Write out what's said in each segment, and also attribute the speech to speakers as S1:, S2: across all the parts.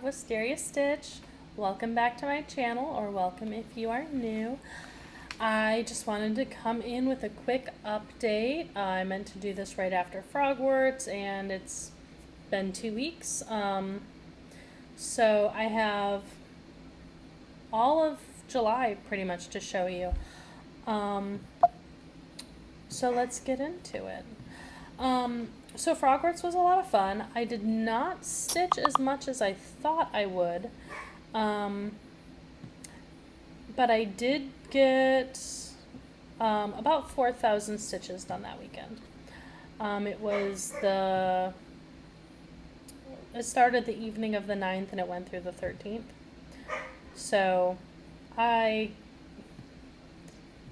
S1: Wisteria Stitch. Welcome back to my channel, or welcome if you are new. I just wanted to come in with a quick update. I meant to do this right after Frogwarts, and it's been 2 weeks. So I have all of July pretty much to show you. So let's get into it. So Frogwarts was a lot of fun. I did not stitch as much as I thought I would. But I did get about 4,000 stitches done that weekend. It started the evening of the 9th and it went through the 13th. So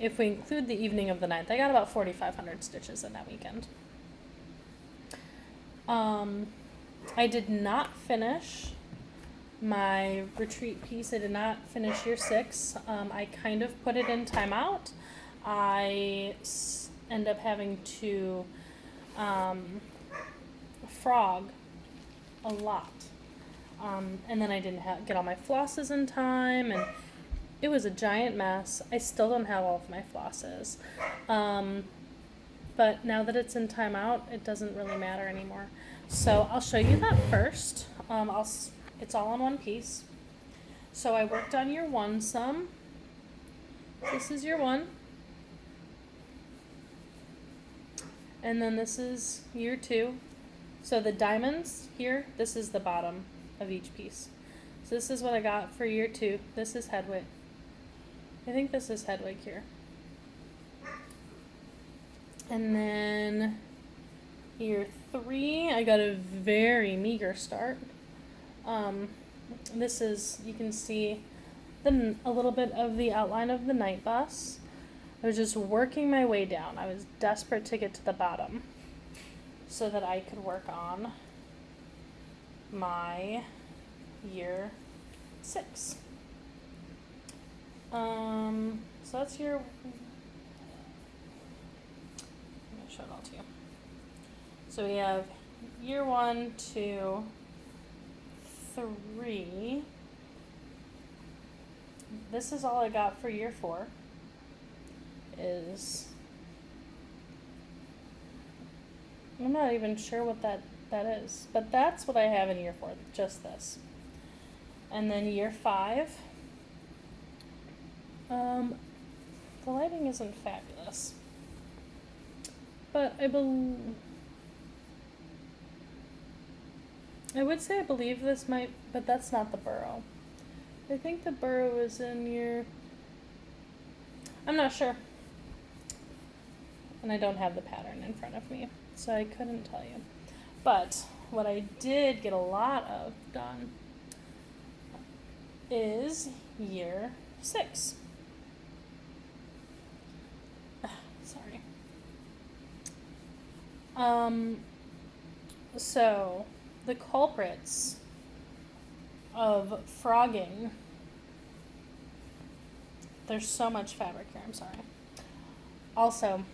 S1: if we include the evening of the 9th, I got about 4,500 stitches in that weekend. I did not finish my retreat piece. I did not finish year 6. I kind of put it in timeout. I end up having to frog a lot. And then I didn't get all my flosses in time, and it was a giant mess. I still don't have all of my flosses. But now that it's in timeout, it doesn't really matter anymore. So I'll show you that first. It's all in one piece. So I worked on year 1 some. This is year 1. And then this is year 2. So the diamonds here, this is the bottom of each piece. So this is what I got for year 2. This is Hedwig. I think this is Hedwig here. And then year 3, I got a very meager start. This is, you can see a little bit of the outline of the night bus. I was just working my way down. I was desperate to get to the bottom so that I could work on my year 6. So that's year. Show it all to you. So we have year 1, 2, 3. This is all I got for year 4. I'm not even sure what that is, but that's what I have in year 4, just this. And then year 5, the lighting isn't fabulous. But I would say I believe this might, but that's not the burrow. I think the burrow is in your, I'm not sure. And I don't have the pattern in front of me, so I couldn't tell you. But what I did get a lot of done is year 6. Sorry. So the culprits of frogging, there's so much fabric here, I'm sorry. Also,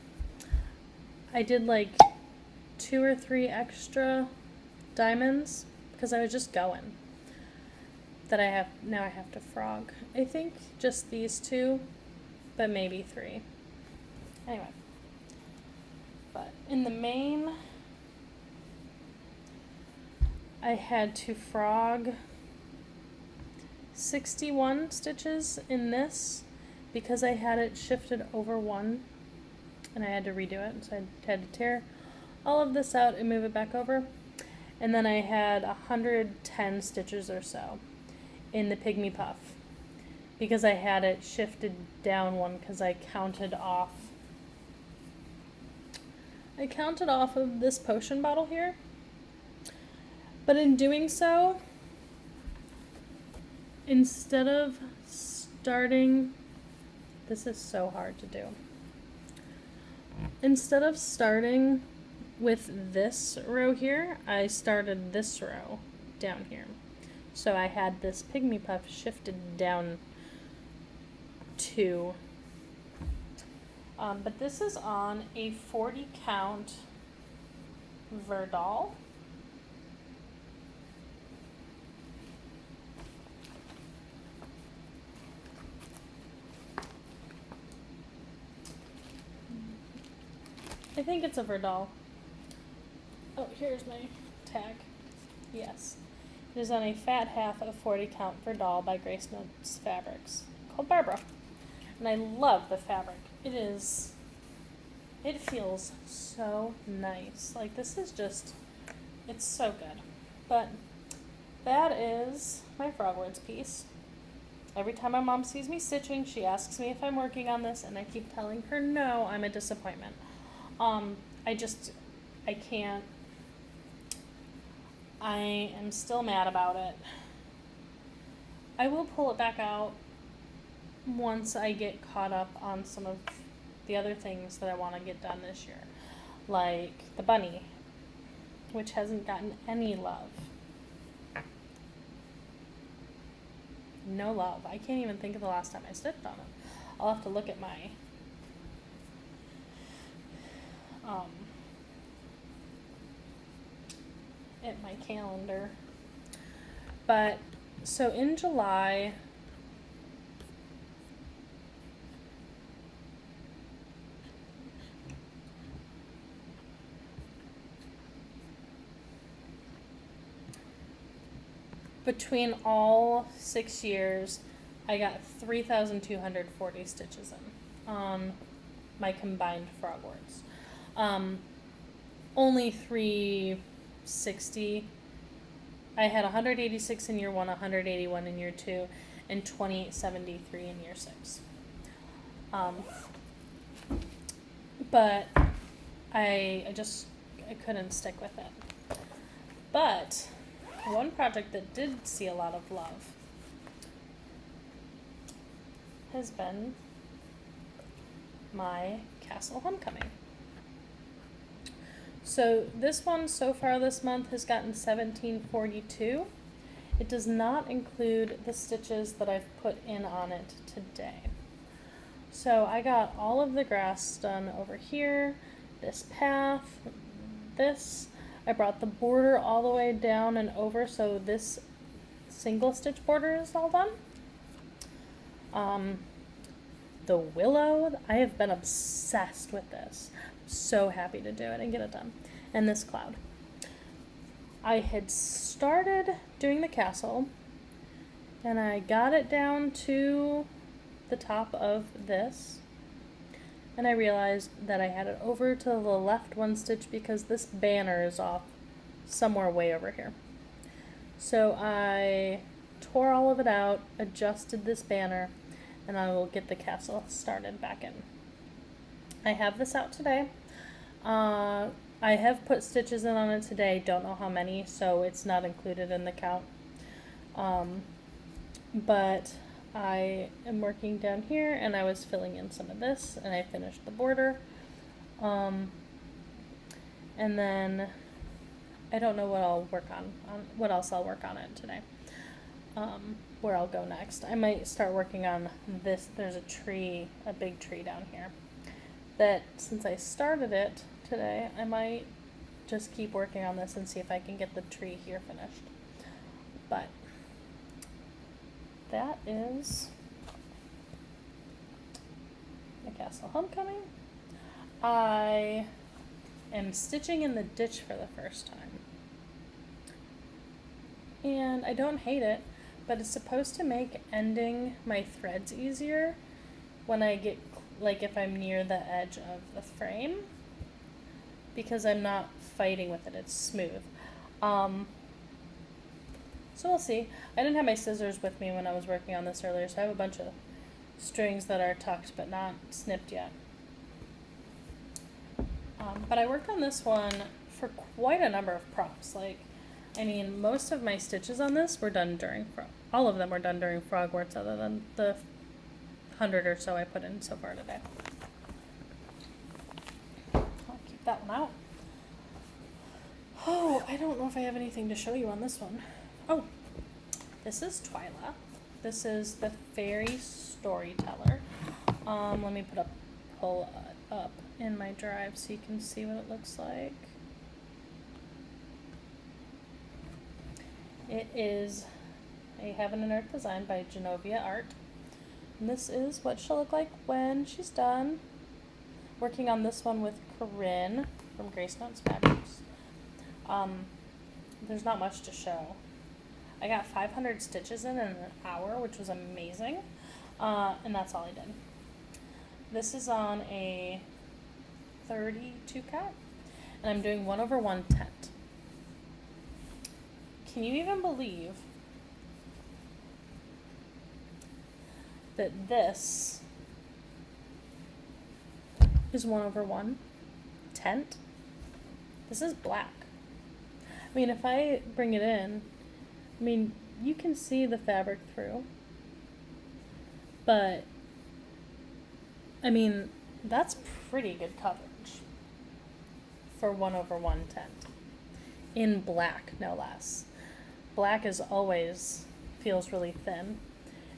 S1: I did like 2 or 3 extra diamonds because I was just going that now I have to frog. I think just these 2, but maybe 3. Anyway. But in the main, I had to frog 61 stitches in this because I had it shifted over 1 and I had to redo it. So I had to tear all of this out and move it back over. And then I had 110 stitches or so in the Pygmy Puff because I had it shifted down 1 because I counted off of this potion bottle here, but in doing so, instead of starting, this is so hard to do, instead of starting with this row here, I started this row down here. So I had this Pygmy Puff shifted down 2. But this is on a 40 count Verdal. I think it's a Verdal. Oh, here's my tag. Yes. It is on a fat half of 40 count Verdal by Grace Notes Fabrics called Barbara. And I love the fabric. It feels so nice. Like, this is just, it's so good. But that is my Frogwarts piece. Every time my mom sees me stitching, she asks me if I'm working on this, and I keep telling her no, I'm a disappointment. I can't. I am still mad about it. I will pull it back out once I get caught up on some of the other things that I want to get done this year. Like the bunny, which hasn't gotten any love. No love. I can't even think of the last time I stitched on it. I'll have to look at my calendar. But so in July, between all 6 years, I got 3,240 stitches in on my combined Frogwarts. Only 360. I had 186 in year 1, 181 in year 2, and 2873 in year 6. But I couldn't stick with it. But one project that did see a lot of love has been my Castle Homecoming. So this one so far this month has gotten 1742. It does not include the stitches that I've put in on it today. So I got all of the grass done over here, this path, this. I brought the border all the way down and over, so this single stitch border is all done. The willow, I have been obsessed with this. So happy to do it and get it done. And this cloud. I had started doing the castle, and I got it down to the top of this, and I realized that I had it over to the left one stitch because this banner is off somewhere way over here. So I tore all of it out, adjusted this banner, and I will get the castle started back in. I have this out today. I have put stitches in on it today, don't know how many, so it's not included in the count. But I am working down here, and I was filling in some of this, and I finished the border. And then I don't know what I'll work on what else I'll work on it today. Where I'll go next. I might start working on this. There's a tree, a big tree down here, that since I started it today, I might just keep working on this and see if I can get the tree here finished. But that is the Castle Homecoming. I am stitching in the ditch for the first time. And I don't hate it, but it's supposed to make ending my threads easier when I get, like, if I'm near the edge of the frame, because I'm not fighting with it, it's smooth. So we'll see. I didn't have my scissors with me when I was working on this earlier, so I have a bunch of strings that are tucked but not snipped yet. But I worked on this one for quite a number of props. Like, I mean, most of my stitches on this were done during, all of them were done during Frogwarts, other than the 100 or so I put in so far today. I'll keep that one out. Oh, I don't know if I have anything to show you on this one. Oh, this is Twyla. This is the Fairy Storyteller. Let me pull up in my drive so you can see what it looks like. It is a Heaven and Earth design by Jenoviya Art. And this is what she'll look like when she's done. working on this one with Corinne from Grace Notes Fabrics. There's not much to show. I got 500 stitches in an hour, which was amazing, and that's all I did. This is on a 32 count, and I'm doing 1/1 tent. Can you even believe that this is 1/1 tent? This is black. I mean, if I bring it in, I mean, you can see the fabric through, but I mean, that's pretty good coverage for 1/1 tent. In black, no less. Black is always feels really thin.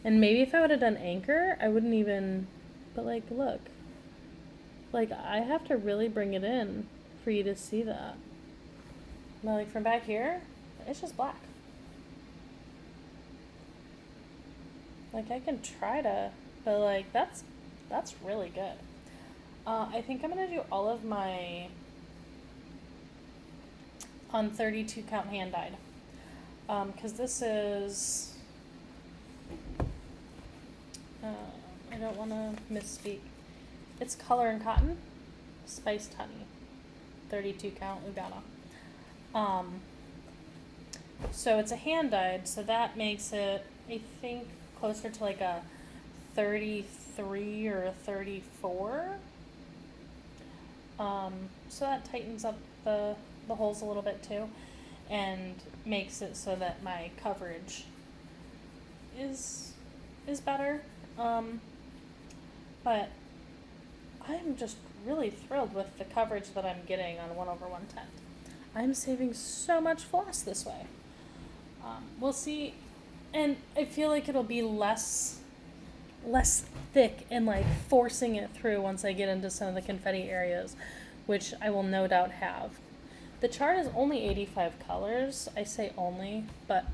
S1: And maybe if I would have done anchor, I wouldn't even, but like, look. Like, I have to really bring it in for you to see that. Now, like, from back here, it's just black. Like, I can try to, but like, that's really good. I think I'm gonna do all of my on 32 count hand dyed. Because this is, I don't want to misspeak. It's Color and Cotton, Spiced Honey, 32 count lugana. So it's a hand dyed, so that makes it, I think, closer to like a 33 or a 34. So that tightens up the holes a little bit too, and makes it so that my coverage is better. But I'm just really thrilled with the coverage that I'm getting on 1/1 tent. I'm saving so much floss this way. We'll see, and I feel like it'll be less thick and like forcing it through once I get into some of the confetti areas, which I will no doubt have. The chart is only 85 colors. I say only, but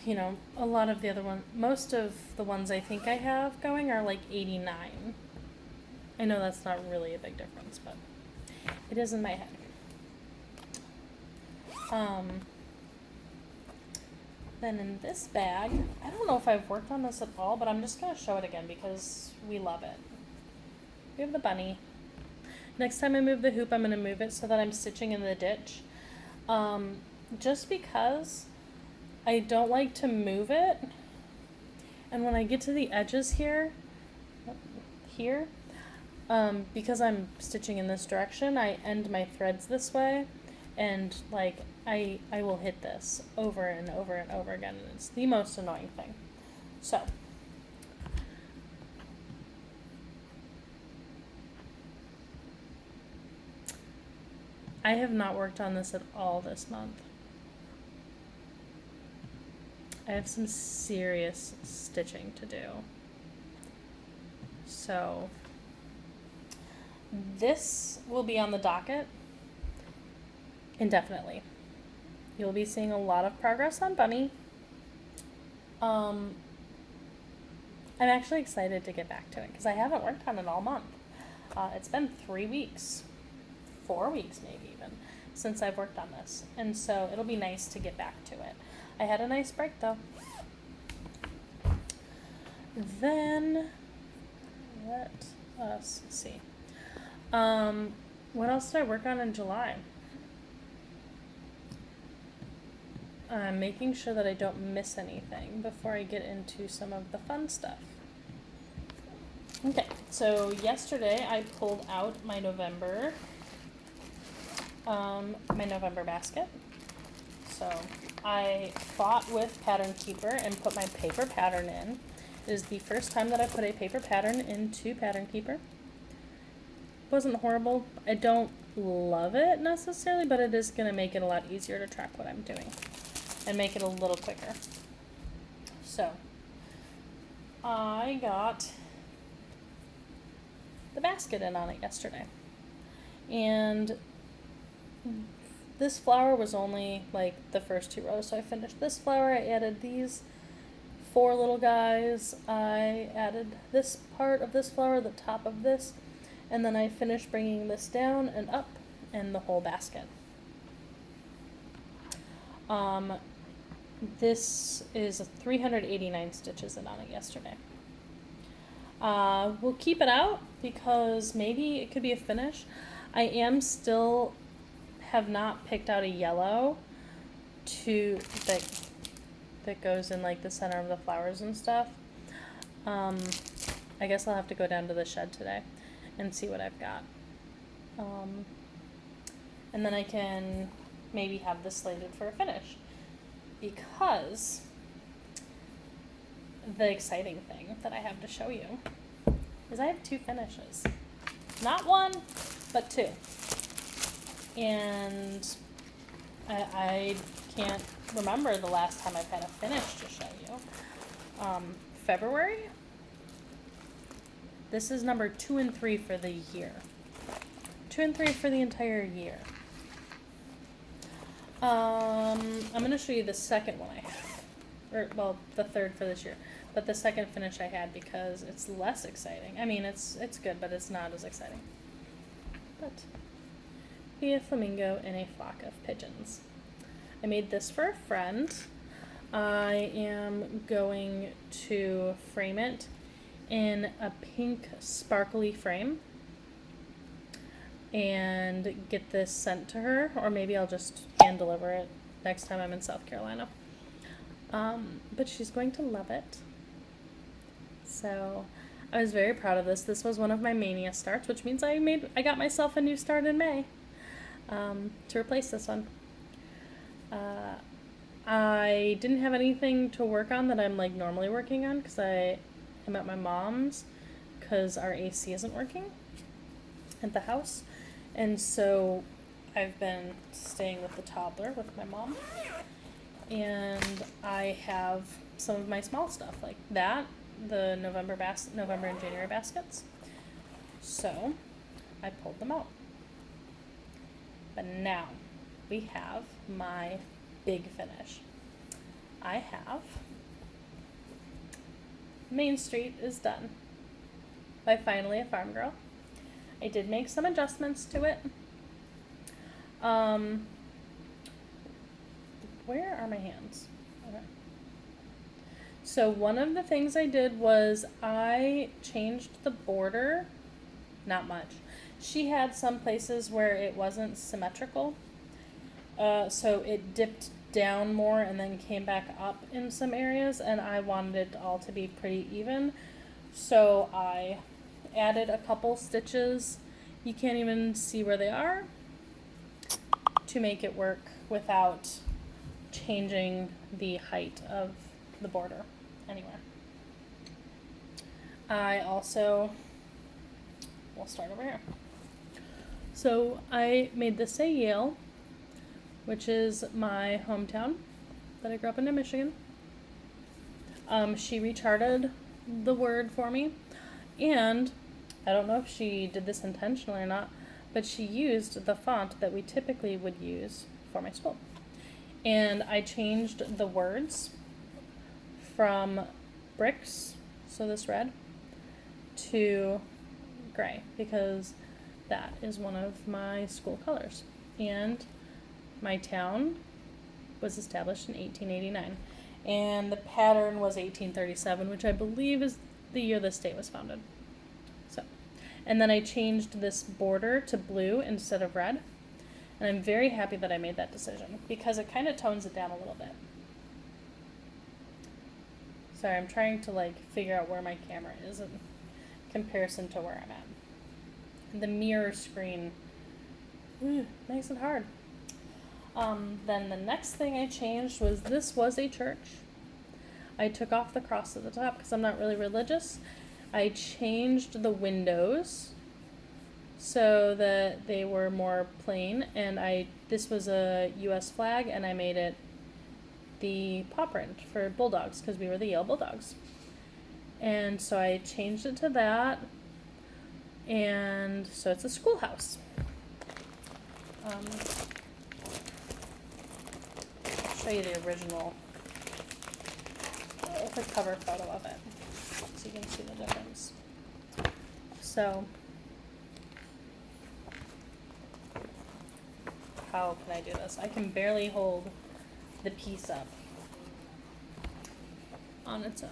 S1: you know, a lot of the other ones, most of the ones I think I have going are like 89. I know that's not really a big difference, but it is in my head. Then in this bag, I don't know if I've worked on this at all, but I'm just going to show it again because we love it. We have the bunny. Next time I move the hoop, I'm going to move it so that I'm stitching in the ditch. Just because I don't like to move it. And when I get to the edges here, because I'm stitching in this direction, I end my threads this way. And like, I will hit this over and over and over again, and it's the most annoying thing. So, I have not worked on this at all this month. I have some serious stitching to do. So, this will be on the docket indefinitely. You'll be seeing a lot of progress on Bunny. I'm actually excited to get back to it because I haven't worked on it all month. It's been 3 weeks, 4 weeks maybe even, since I've worked on this. And so it'll be nice to get back to it. I had a nice break though. Then, let us see. What else did I work on in July? I'm making sure that I don't miss anything before I get into some of the fun stuff. Okay, so yesterday I pulled out my November basket. So I fought with Pattern Keeper and put my paper pattern in. It is the first time that I put a paper pattern into Pattern Keeper. It wasn't horrible. I don't love it necessarily, but it is going to make it a lot easier to track what I'm doing and make it a little quicker. So I got the basket in on it yesterday, and this flower was only like the first 2 rows, so I finished this flower. I added these 4 little guys. I added this part of this flower, the top of this, And then I finished bringing this down and up and the whole basket. This is 389 stitches in on it yesterday. We'll keep it out because maybe it could be a finish. I am still have not picked out a yellow to that goes in like the center of the flowers and stuff. I guess I'll have to go down to the shed today and see what I've got. And then I can maybe have this slated for a finish, because the exciting thing that I have to show you is I have 2 finishes. Not 1, but 2. And I can't remember the last time I've had a finish to show you. February? This is number 2 and 3 for the year. 2 and 3 for the entire year. I'm going to show you the second one I have. Or, well, the third for this year. But the second finish I had because it's less exciting. I mean, it's good, but it's not as exciting. But be a flamingo in a flock of pigeons. I made this for a friend. I am going to frame it in a pink sparkly frame and get this sent to her, or maybe I'll just hand deliver it next time I'm in South Carolina. But she's going to love it. So I was very proud of this. This was one of my mania starts, which means I got myself a new start in May to replace this one. I didn't have anything to work on that I'm like normally working on because I am at my mom's because our AC isn't working at the house. And so I've been staying with the toddler with my mom. And I have some of my small stuff like that, the November and January baskets. So I pulled them out. But now we have my big finish. I have Main Street is done by Finally a Farmgirl. I did make some adjustments to it. Where are my hands? Okay. So one of the things I did was I changed the border. Not much. She had some places where it wasn't symmetrical. So it dipped down more and then came back up in some areas, and I wanted it all to be pretty even. So I added a couple stitches. You can't even see where they are, to make it work without changing the height of the border anywhere. I also, we'll start over here. So I made this say Yale, which is my hometown that I grew up in Michigan. She recharted the word for me, and I don't know if she did this intentionally or not, but she used the font that we typically would use for my school. And I changed the words from bricks, so this red, to gray, because that is one of my school colors. And my town was established in 1889, and the pattern was 1837, which I believe is the year the state was founded. So, and then I changed this border to blue instead of red, and I'm very happy that I made that decision because it kind of tones it down a little bit. Sorry, I'm trying to like figure out where my camera is in comparison to where I'm at. The mirror screen makes it hard. Then the next thing I changed was this was a church. I took off the cross at the top because I'm not really religious. I changed the windows so that they were more plain, and this was a US flag, and I made it the paw print for Bulldogs because we were the Yale Bulldogs. And so I changed it to that, and so it's a schoolhouse. I'll show you the original, the cover photo of it, so you can see the difference. So how can I do this? I can barely hold the piece up on its own.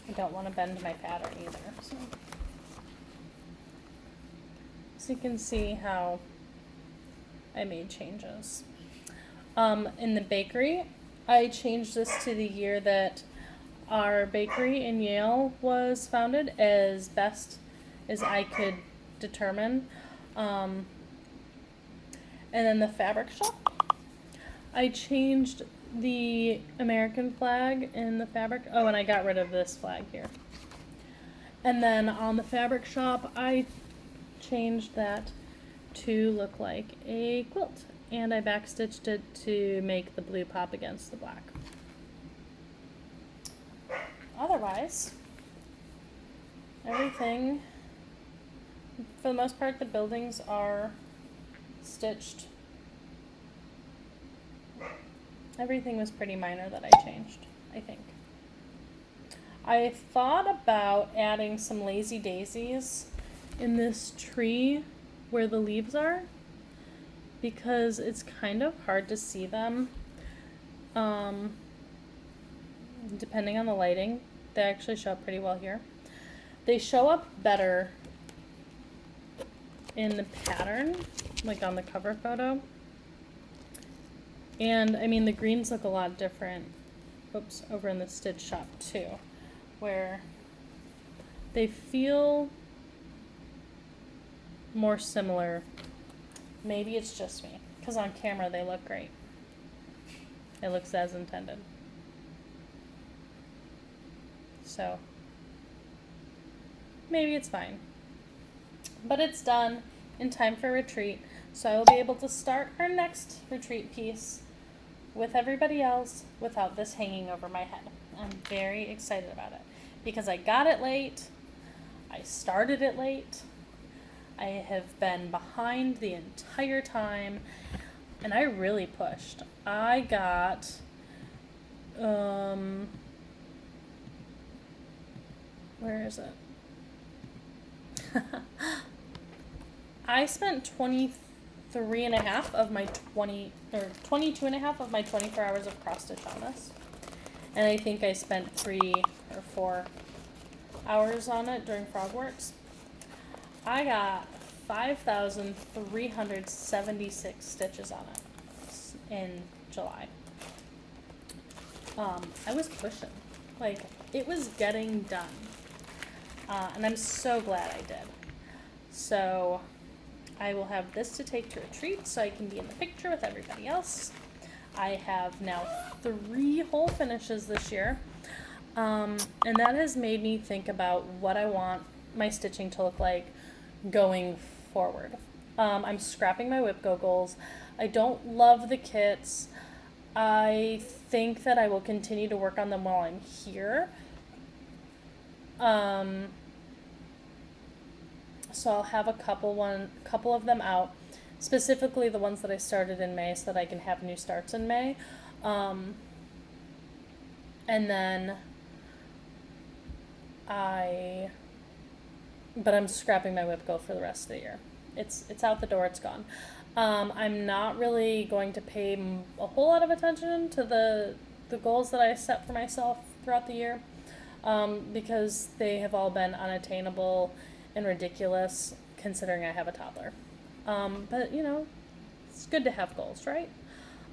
S1: I don't want to bend my pattern either. So you can see how I made changes. In the bakery, I changed this to the year that our bakery in Yale was founded, as best as I could determine. And then the fabric shop, I changed the American flag in the fabric. Oh, and I got rid of this flag here. And then on the fabric shop, I changed that to look like a quilt. And I backstitched it to make the blue pop against the black. Otherwise, everything, for the most part, the buildings are stitched. Everything was pretty minor that I changed, I think. I thought about adding some lazy daisies in this tree where the leaves are, because it's kind of hard to see them. Depending on the lighting, they actually show up pretty well here. They show up better in the pattern, like on the cover photo. And I mean, the greens look a lot different, oops, over in the stitch shop too, where they feel more similar. Maybe it's just me, because on camera they look great. It looks as intended. So maybe it's fine. But it's done in time for retreat, so I will be able to start our next retreat piece with everybody else without this hanging over my head. I'm very excited about it because I got it late, I started it late, I have been behind the entire time, and I really pushed. I got, where is it? I spent 22 and a half of my 24 hours of cross stitch on this. And I think I spent 3 or 4 hours on it during Frogwarts. I got 5,376 stitches on it in July. I was pushing. Like, it was getting done. And I'm so glad I did. So I will have this to take to retreat so I can be in the picture with everybody else. I have now 3 whole finishes this year. And that has made me think about what I want my stitching to look like going forward. I'm scrapping my whip goggles. I don't love the kits. I think that I will continue to work on them while I'm here. So I'll have a couple of them out, specifically the ones that I started in May, so that I can have new starts in May. And then but I'm scrapping my whip go for the rest of the year. It's out the door, it's gone. I'm not really going to pay a whole lot of attention to the goals that I set for myself throughout the year, because they have all been unattainable and ridiculous considering I have a toddler. But you know, it's good to have goals, right?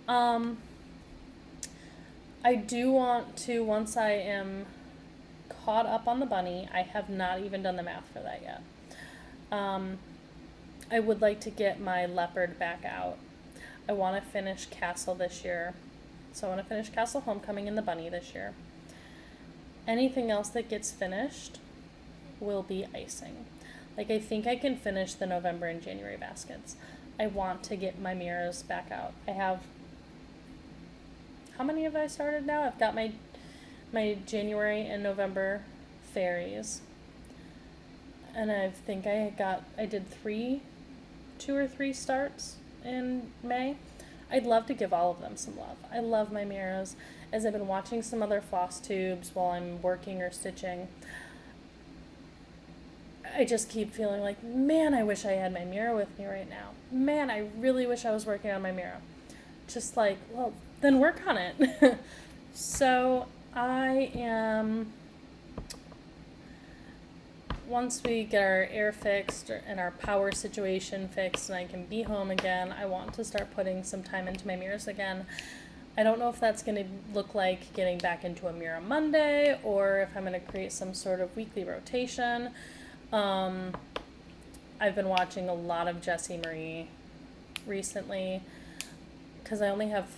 S1: I do want to, once I am caught up on the bunny, I have not even done the math for that yet. I would like to get my leopard back out. I want to finish Castle this year. So I want to finish Castle Homecoming and the bunny this year. Anything else that gets finished will be icing. Like, I think I can finish the November and January baskets. I want to get my mirrors back out. I have, how many have I started now? I've got my January and November fairies. And I think I did 2 or 3 starts in May. I'd love to give all of them some love. I love my mirrors. As I've been watching some other floss tubes while I'm working or stitching, I just keep feeling like, man, I wish I had my mirror with me right now. Man, I really wish I was working on my mirror. Just like, well, then work on it. So I am, once we get our air fixed and our power situation fixed and I can be home again, I want to start putting some time into my mirrors again. I don't know if that's going to look like getting back into a mirror Monday or if I'm going to create some sort of weekly rotation. I've been watching a lot of Jessie Marie recently because I only have,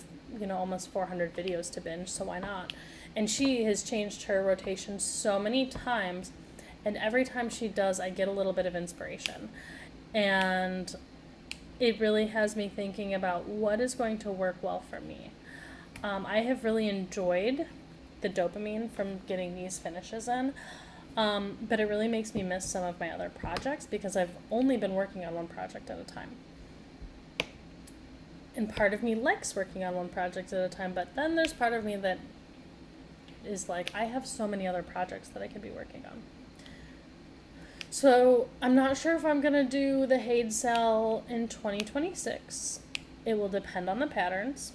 S1: almost 400 videos to binge, so why not? And she has changed her rotation so many times, and every time she does, I get a little bit of inspiration. And it really has me thinking about what is going to work well for me. I have really enjoyed the dopamine from getting these finishes in. But it really makes me miss some of my other projects because I've only been working on one project at a time. And part of me likes working on one project at a time, but then there's part of me that is like, I have so many other projects that I could be working on. So I'm not sure if I'm going to do the HAED sale in 2026. It will depend on the patterns,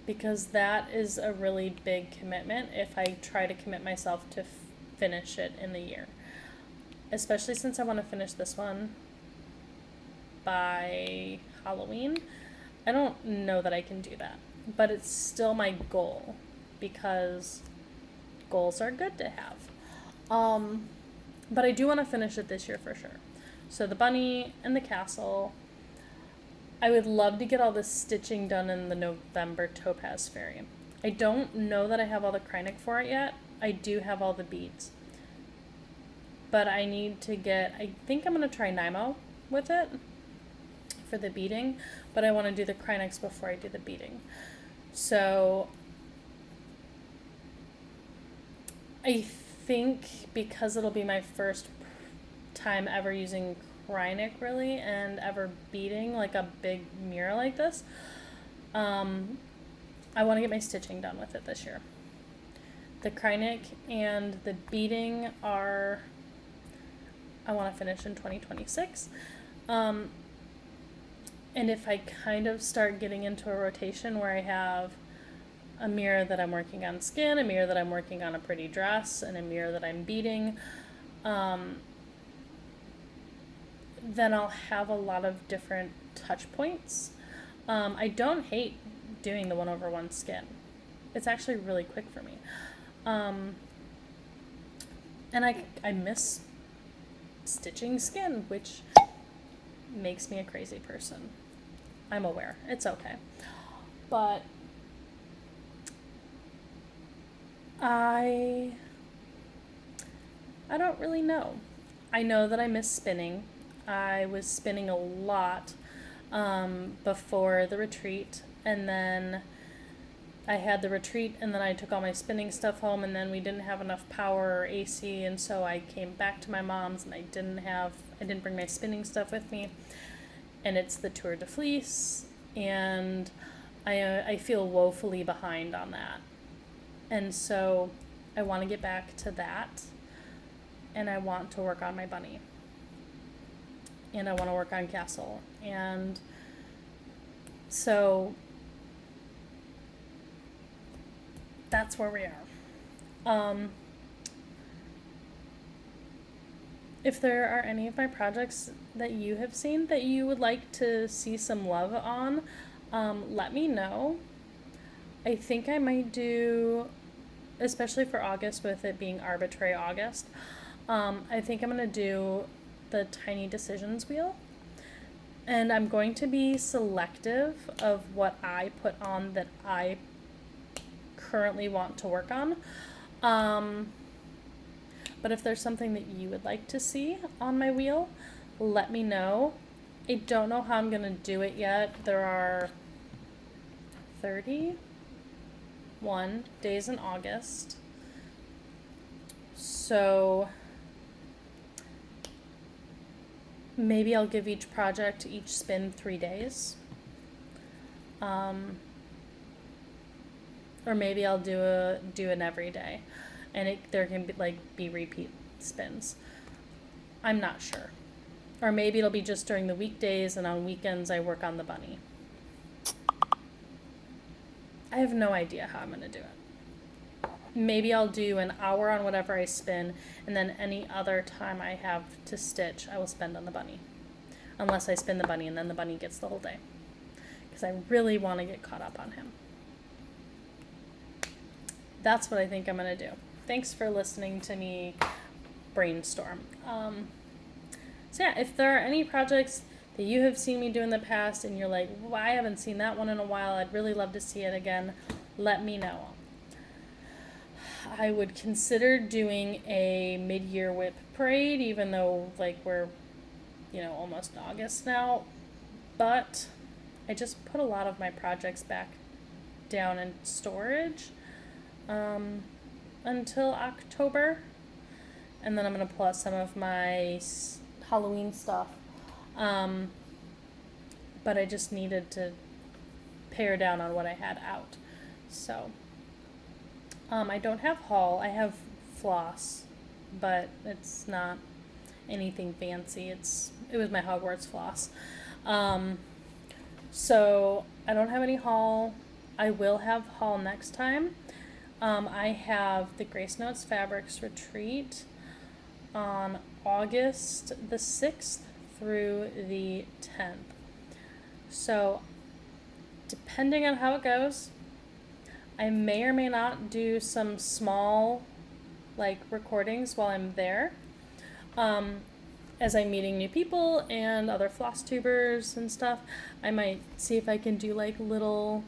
S1: because that is a really big commitment if I try to commit myself to finish it in the year. Especially since I want to finish this one by Halloween. I don't know that I can do that, but it's still my goal because goals are good to have. But I do want to finish it this year for sure. So the bunny and the castle. I would love to get all this stitching done in the November Topaz Fairy. I don't know that I have all the Kreinik for it yet. I do have all the beads. But I need to I think I'm going to try Nymo with it for the beading, but I want to do the Kreiniks before I do the beading. So I think because it'll be my first time ever using Kreinik really and ever beading like a big mirror like this, I want to get my stitching done with it this year. The Kreinik and the beading I want to finish in 2026. And if I kind of start getting into a rotation where I have a mirror that I'm working on skin, a mirror that I'm working on a pretty dress, and a mirror that I'm beading, then I'll have a lot of different touch points. I don't hate doing the 1/1 skin. It's actually really quick for me. And I miss stitching skin, which makes me a crazy person. I'm aware. It's okay. But I don't really know. I know that I miss spinning. I was spinning a lot before the retreat, and then I had the retreat, and then I took all my spinning stuff home, and then we didn't have enough power or AC, and so I came back to my mom's, and I didn't bring my spinning stuff with me, and it's the Tour de Fleece, and I feel woefully behind on that, and so I want to get back to that, and I want to work on my bunny. And I want to work on Castle. And so that's where we are. If there are any of my projects that you have seen that you would like to see some love on, let me know. I think I might do, especially for August with it being arbitrary August, I think I'm going to do the Tiny Decisions wheel, and I'm going to be selective of what I put on that I currently want to work on, but if there's something that you would like to see on my wheel, let me know. I don't know how I'm going to do it yet. There are 31 days in August, so maybe I'll give each spin 3 days. Or maybe I'll do an every day, and there can be repeat spins. I'm not sure. Or maybe it'll be just during the weekdays, and on weekends I work on the bunny. I have no idea how I'm going to do it. Maybe I'll do an hour on whatever I spin, and then any other time I have to stitch, I will spend on the bunny. Unless I spin the bunny, and then the bunny gets the whole day. Because I really want to get caught up on him. That's what I think I'm going to do. Thanks for listening to me brainstorm. So yeah, if there are any projects that you have seen me do in the past and you're like, well, I haven't seen that one in a while, I'd really love to see it again, let me know. I would consider doing a mid-year whip parade, even though like we're, almost in August now, but I just put a lot of my projects back down in storage until October, and then I'm going to pull out some of my Halloween stuff, but I just needed to pare down on what I had out. So I don't have haul. I have floss, but it's not anything fancy. It was my Hogwarts floss. So I don't have any haul. I will have haul next time. I have the Grace Notes Fabrics Retreat on August the 6th through the 10th. So depending on how it goes, I may or may not do some small recordings while I'm there, as I'm meeting new people and other floss tubers and stuff. I might see if I can do little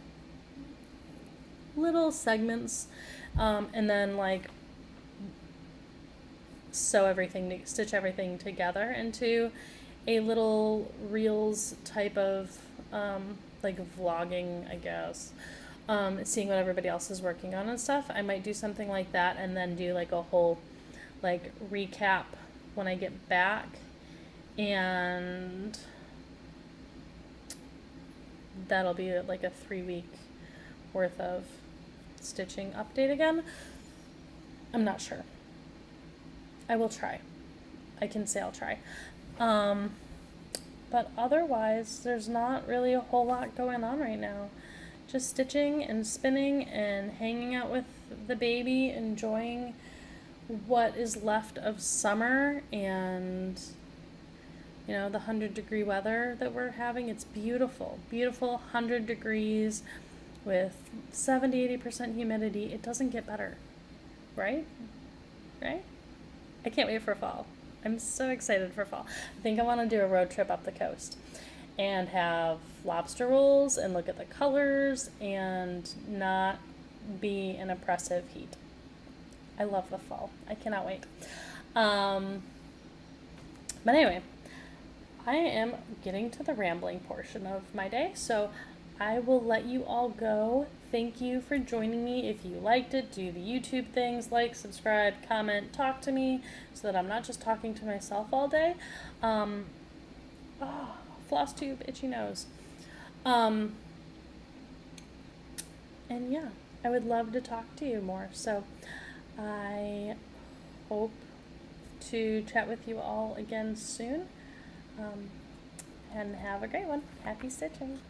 S1: segments, and then stitch everything together into a little reels type of vlogging, I guess. Seeing what everybody else is working on and stuff. I might do something like that, and then do a whole recap when I get back, and that'll be a 3-week worth of stitching update again. I'm not sure. I will try. I can say I'll try. But otherwise, there's not really a whole lot going on right now. Just stitching and spinning and hanging out with the baby, enjoying what is left of summer and, the 100-degree weather that we're having. It's beautiful. Beautiful 100 degrees with 70-80% humidity. It doesn't get better. Right? Right? I can't wait for fall. I'm so excited for fall. I think I want to do a road trip up the coast and have lobster rolls and look at the colors and not be in oppressive heat. I love the fall. I cannot wait. But anyway, I am getting to the rambling portion of my day, so I will let you all go. Thank you for joining me. If you liked it, do the YouTube things, subscribe, comment, talk to me so that I'm not just talking to myself all day. Floss tube, itchy nose. And yeah, I would love to talk to you more. So I hope to chat with you all again soon. And have a great one. Happy stitching.